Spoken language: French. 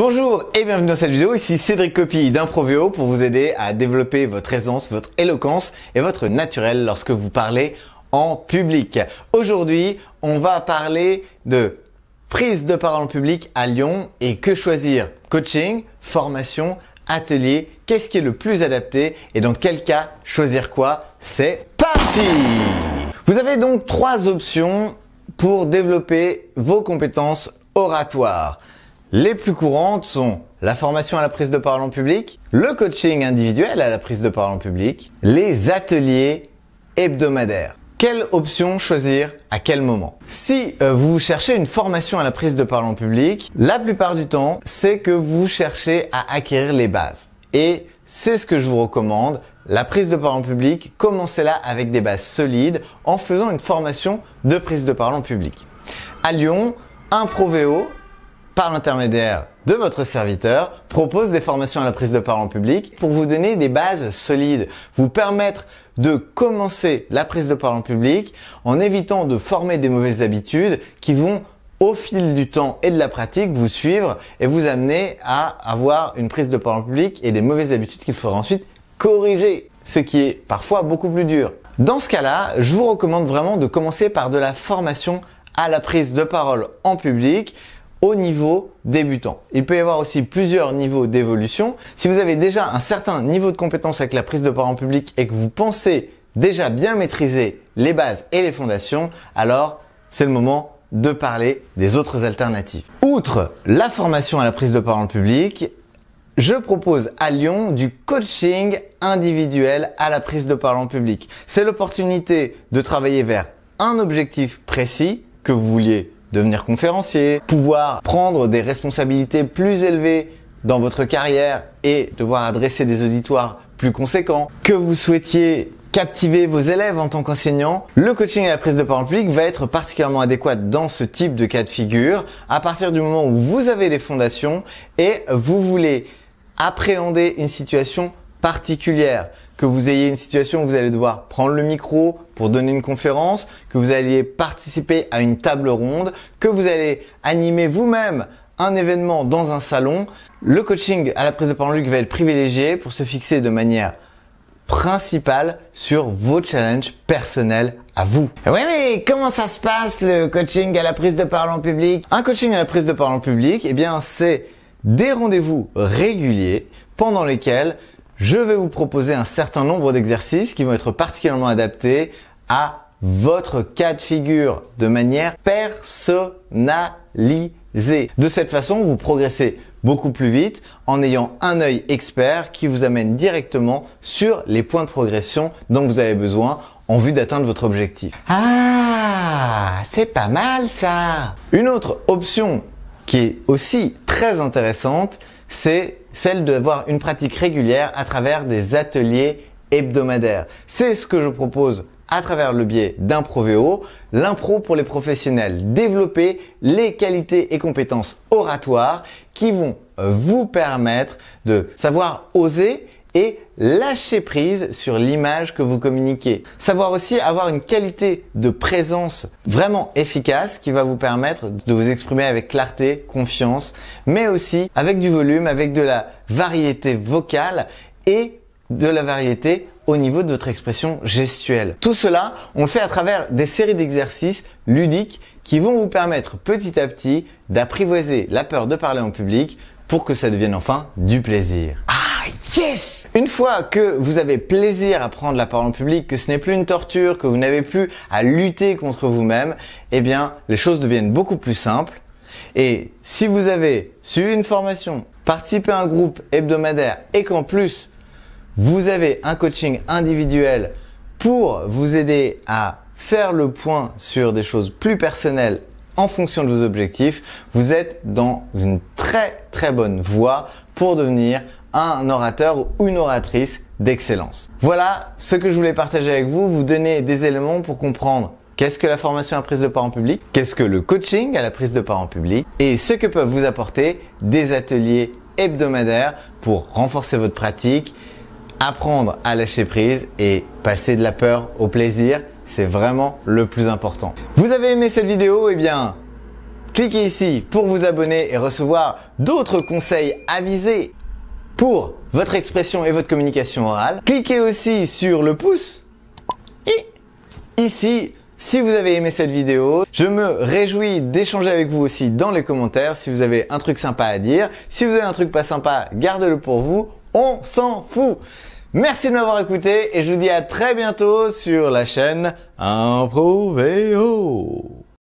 Bonjour et bienvenue dans cette vidéo, ici Cédric Copy d'Improvéo pour vous aider à développer votre aisance, votre éloquence et votre naturel lorsque vous parlez en public. Aujourd'hui, on va parler de prise de parole en public à Lyon et que choisir? Coaching, formation, atelier, qu'est-ce qui est le plus adapté et dans quel cas choisir quoi? C'est parti! Vous avez donc 3 options pour développer vos compétences oratoires. Les plus courantes sont la formation à la prise de parole en public, le coaching individuel à la prise de parole en public, les ateliers hebdomadaires. Quelle option choisir à quel moment? Si vous cherchez une formation à la prise de parole en public, la plupart du temps, c'est que vous cherchez à acquérir les bases. Et c'est ce que je vous recommande. La prise de parole en public, commencez-la avec des bases solides en faisant une formation de prise de parole en public. À Lyon, Improvéo, par l'intermédiaire de votre serviteur, propose des formations à la prise de parole en public pour vous donner des bases solides, vous permettre de commencer la prise de parole en public en évitant de former des mauvaises habitudes qui vont au fil du temps et de la pratique vous suivre et vous amener à avoir une prise de parole en public et des mauvaises habitudes qu'il faudra ensuite corriger, ce qui est parfois beaucoup plus dur. Dans ce cas-là, je vous recommande vraiment de commencer par de la formation à la prise de parole en public au niveau débutant. Il peut y avoir aussi plusieurs niveaux d'évolution. Si vous avez déjà un certain niveau de compétence avec la prise de parole en public et que vous pensez déjà bien maîtriser les bases et les fondations, alors c'est le moment de parler des autres alternatives. Outre la formation à la prise de parole en public, je propose à Lyon du coaching individuel à la prise de parole en public. C'est l'opportunité de travailler vers un objectif précis que vous vouliez devenir conférencier, pouvoir prendre des responsabilités plus élevées dans votre carrière et devoir adresser des auditoires plus conséquents, que vous souhaitiez captiver vos élèves en tant qu'enseignant, le coaching à la prise de parole en public va être particulièrement adéquat dans ce type de cas de figure à partir du moment où vous avez les fondations et vous voulez appréhender une situation particulière, que vous ayez une situation où vous allez devoir prendre le micro pour donner une conférence, que vous alliez participer à une table ronde, que vous allez animer vous-même un événement dans un salon, le coaching à la prise de parole en public va être privilégié pour se fixer de manière principale sur vos challenges personnels à vous. Oui, mais comment ça se passe le coaching à la prise de parole en public? Un coaching à la prise de parole en public, eh bien c'est des rendez-vous réguliers pendant lesquels je vais vous proposer un certain nombre d'exercices qui vont être particulièrement adaptés à votre cas de figure de manière personnalisée. De cette façon, vous progressez beaucoup plus vite en ayant un œil expert qui vous amène directement sur les points de progression dont vous avez besoin en vue d'atteindre votre objectif. Ah, c'est pas mal ça! Une autre option qui est aussi très intéressante, c'est celle d'avoir une pratique régulière à travers des ateliers hebdomadaires. C'est ce que je propose à travers le biais d'Improvéo, l'impro pour les professionnels. Développer les qualités et compétences oratoires qui vont vous permettre de savoir oser et lâcher prise sur l'image que vous communiquez. Savoir aussi avoir une qualité de présence vraiment efficace qui va vous permettre de vous exprimer avec clarté, confiance, mais aussi avec du volume, avec de la variété vocale et de la variété au niveau de votre expression gestuelle. Tout cela, on le fait à travers des séries d'exercices ludiques qui vont vous permettre petit à petit d'apprivoiser la peur de parler en public pour que ça devienne enfin du plaisir. Ah yes! Une fois que vous avez plaisir à prendre la parole en public, que ce n'est plus une torture, que vous n'avez plus à lutter contre vous-même, eh bien les choses deviennent beaucoup plus simples. Et si vous avez suivi une formation, participé à un groupe hebdomadaire et qu'en plus vous avez un coaching individuel pour vous aider à faire le point sur des choses plus personnelles en fonction de vos objectifs, vous êtes dans une très bonne voie pour devenir un orateur ou une oratrice d'excellence. Voilà ce que je voulais partager avec vous, vous donner des éléments pour comprendre qu'est-ce que la formation à la prise de parole en public, qu'est-ce que le coaching à la prise de parole en public et ce que peuvent vous apporter des ateliers hebdomadaires pour renforcer votre pratique, apprendre à lâcher prise et passer de la peur au plaisir. C'est vraiment le plus important. Vous avez aimé cette vidéo? Eh bien, Cliquez ici pour vous abonner et recevoir d'autres conseils avisés pour votre expression et votre communication orale. Cliquez aussi sur le pouce et ici si vous avez aimé cette vidéo. Je me réjouis d'échanger avec vous aussi dans les commentaires si vous avez un truc sympa à dire. Si vous avez un truc pas sympa, gardez-le pour vous. On s'en fout. Merci de m'avoir écouté et je vous dis à très bientôt sur la chaîne Improveo.